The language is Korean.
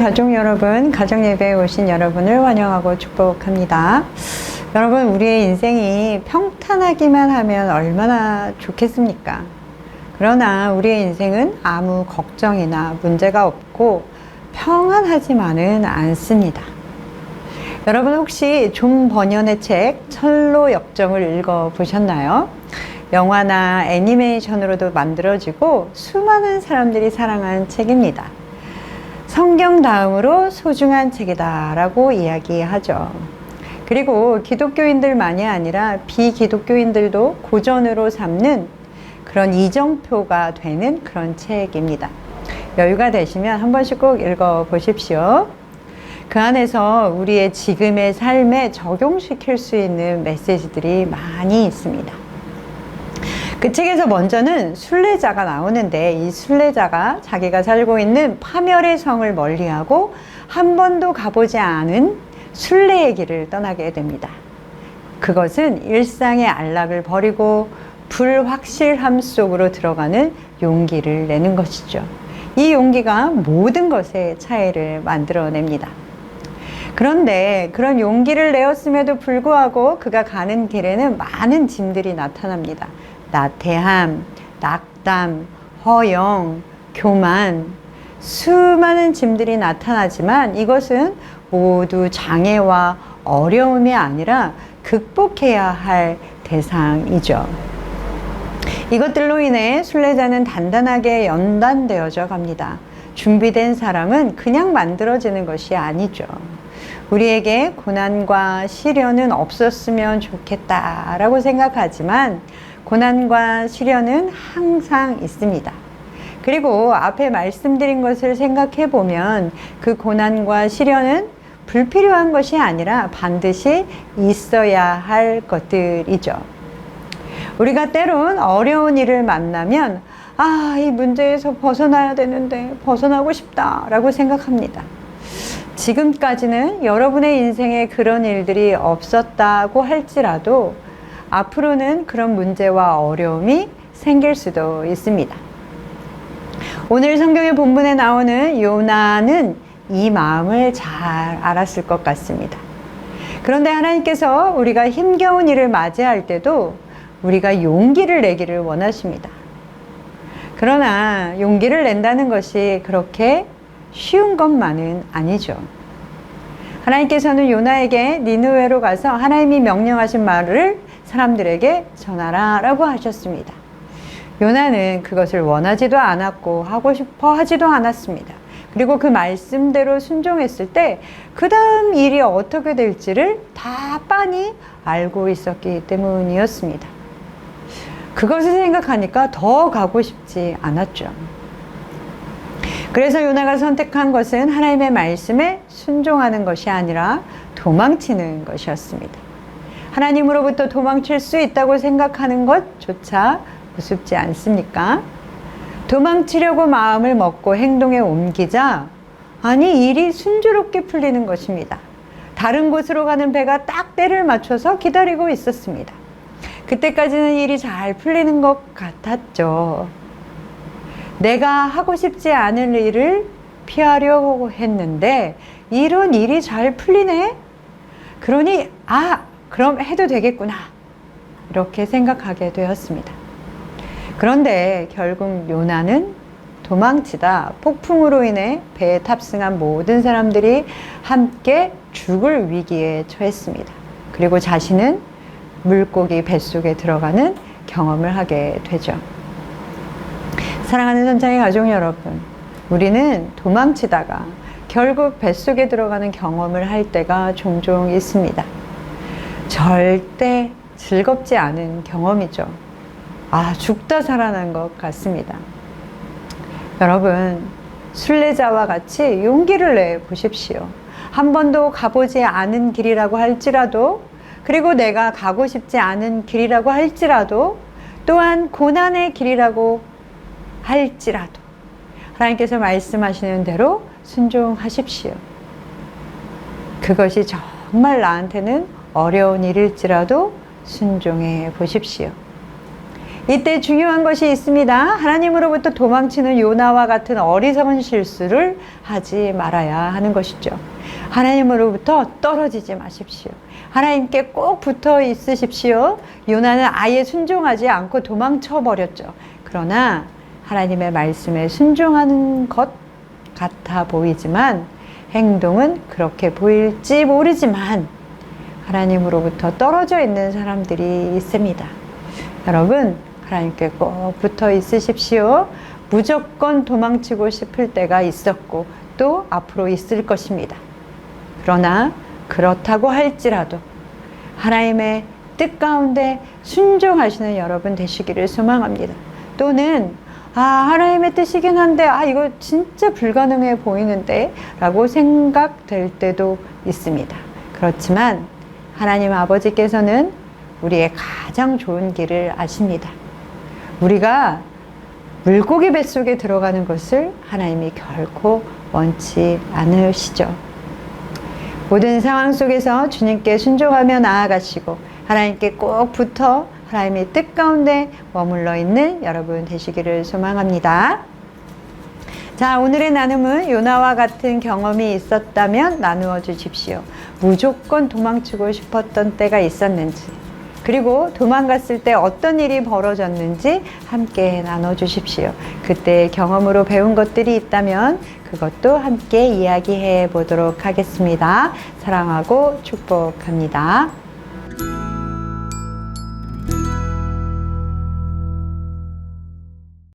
가족 여러분, 가정예배에 오신 여러분을 환영하고 축복합니다. 여러분, 우리의 인생이 평탄하기만 하면 얼마나 좋겠습니까? 그러나 우리의 인생은 아무 걱정이나 문제가 없고 평안하지만은 않습니다. 여러분, 혹시 존 버년의 책 철로 역정을 읽어보셨나요? 영화나 애니메이션으로도 만들어지고 수많은 사람들이 사랑한 책입니다. 성경 다음으로 소중한 책이다 라고 이야기하죠. 그리고 기독교인들만이 아니라 비기독교인들도 고전으로 삼는 그런 이정표가 되는 그런 책입니다. 여유가 되시면 한 번씩 꼭 읽어보십시오. 그 안에서 우리의 지금의 삶에 적용시킬 수 있는 메시지들이 많이 있습니다. 그 책에서 먼저는 순례자가 나오는데, 이 순례자가 자기가 살고 있는 파멸의 성을 멀리하고 한 번도 가보지 않은 순례의 길을 떠나게 됩니다. 그것은 일상의 안락을 버리고 불확실함 속으로 들어가는 용기를 내는 것이죠. 이 용기가 모든 것의 차이를 만들어냅니다. 그런데 그런 용기를 내었음에도 불구하고 그가 가는 길에는 많은 짐들이 나타납니다. 나태함, 낙담, 허영, 교만, 수많은 짐들이 나타나지만 이것은 모두 장애와 어려움이 아니라 극복해야 할 대상이죠. 이것들로 인해 순례자는 단단하게 연단되어져 갑니다. 준비된 사람은 그냥 만들어지는 것이 아니죠. 우리에게 고난과 시련은 없었으면 좋겠다라고 생각하지만 고난과 시련은 항상 있습니다. 그리고 앞에 말씀드린 것을 생각해 보면 그 고난과 시련은 불필요한 것이 아니라 반드시 있어야 할 것들이죠. 우리가 때론 어려운 일을 만나면 이 문제에서 벗어나야 되는데 벗어나고 싶다라고 생각합니다. 지금까지는 여러분의 인생에 그런 일들이 없었다고 할지라도 앞으로는 그런 문제와 어려움이 생길 수도 있습니다. 오늘 성경의 본문에 나오는 요나는 이 마음을 잘 알았을 것 같습니다. 그런데 하나님께서 우리가 힘겨운 일을 맞이할 때도 우리가 용기를 내기를 원하십니다. 그러나 용기를 낸다는 것이 그렇게 쉬운 것만은 아니죠. 하나님께서는 요나에게 니느웨로 가서 하나님이 명령하신 말을 사람들에게 전하라 라고 하셨습니다. 요나는 그것을 원하지도 않았고 하고 싶어 하지도 않았습니다. 그리고 그 말씀대로 순종했을 때 그 다음 일이 어떻게 될지를 다 빤히 알고 있었기 때문이었습니다. 그것을 생각하니까 더 가고 싶지 않았죠. 그래서 요나가 선택한 것은 하나님의 말씀에 순종하는 것이 아니라 도망치는 것이었습니다. 하나님으로부터 도망칠 수 있다고 생각하는 것조차 우습지 않습니까? 도망치려고 마음을 먹고 행동에 옮기자 일이 순조롭게 풀리는 것입니다. 다른 곳으로 가는 배가 딱 때를 맞춰서 기다리고 있었습니다. 그때까지는 일이 잘 풀리는 것 같았죠. 내가 하고 싶지 않은 일을 피하려고 했는데 이런 일이 잘 풀리네? 그러니 그럼 해도 되겠구나 이렇게 생각하게 되었습니다. 그런데 결국 요나는 도망치다 폭풍으로 인해 배에 탑승한 모든 사람들이 함께 죽을 위기에 처했습니다. 그리고 자신은 물고기 뱃속에 들어가는 경험을 하게 되죠. 사랑하는 선창의 가족 여러분, 우리는 도망치다가 결국 뱃속에 들어가는 경험을 할 때가 종종 있습니다. 절대 즐겁지 않은 경험이죠. 죽다 살아난 것 같습니다. 여러분, 순례자와 같이 용기를 내 보십시오. 한 번도 가보지 않은 길이라고 할지라도, 그리고 내가 가고 싶지 않은 길이라고 할지라도, 또한 고난의 길이라고 할지라도 하나님께서 말씀하시는 대로 순종하십시오. 그것이 정말 나한테는 어려운 일일지라도 순종해 보십시오. 이때 중요한 것이 있습니다. 하나님으로부터 도망치는 요나와 같은 어리석은 실수를 하지 말아야 하는 것이죠. 하나님으로부터 떨어지지 마십시오. 하나님께 꼭 붙어 있으십시오. 요나는 아예 순종하지 않고 도망쳐 버렸죠. 그러나 하나님의 말씀에 순종하는 것 같아 보이지만 행동은 그렇게 보일지 모르지만 하나님으로부터 떨어져 있는 사람들이 있습니다. 여러분, 하나님께 꼭 붙어 있으십시오. 무조건 도망치고 싶을 때가 있었고 또 앞으로 있을 것입니다. 그러나 그렇다고 할지라도 하나님의 뜻 가운데 순종하시는 여러분 되시기를 소망합니다. 또는 하나님의 뜻이긴 한데 이거 진짜 불가능해 보이는데 라고 생각될 때도 있습니다. 그렇지만 하나님 아버지께서는 우리의 가장 좋은 길을 아십니다. 우리가 물고기 뱃속에 들어가는 것을 하나님이 결코 원치 않으시죠. 모든 상황 속에서 주님께 순종하며 나아가시고 하나님께 꼭 붙어 하나님의 뜻 가운데 머물러 있는 여러분 되시기를 소망합니다. 자, 오늘의 나눔은 요나와 같은 경험이 있었다면 나누어 주십시오. 무조건 도망치고 싶었던 때가 있었는지, 그리고 도망갔을 때 어떤 일이 벌어졌는지 함께 나눠주십시오. 그때 경험으로 배운 것들이 있다면 그것도 함께 이야기해 보도록 하겠습니다. 사랑하고 축복합니다.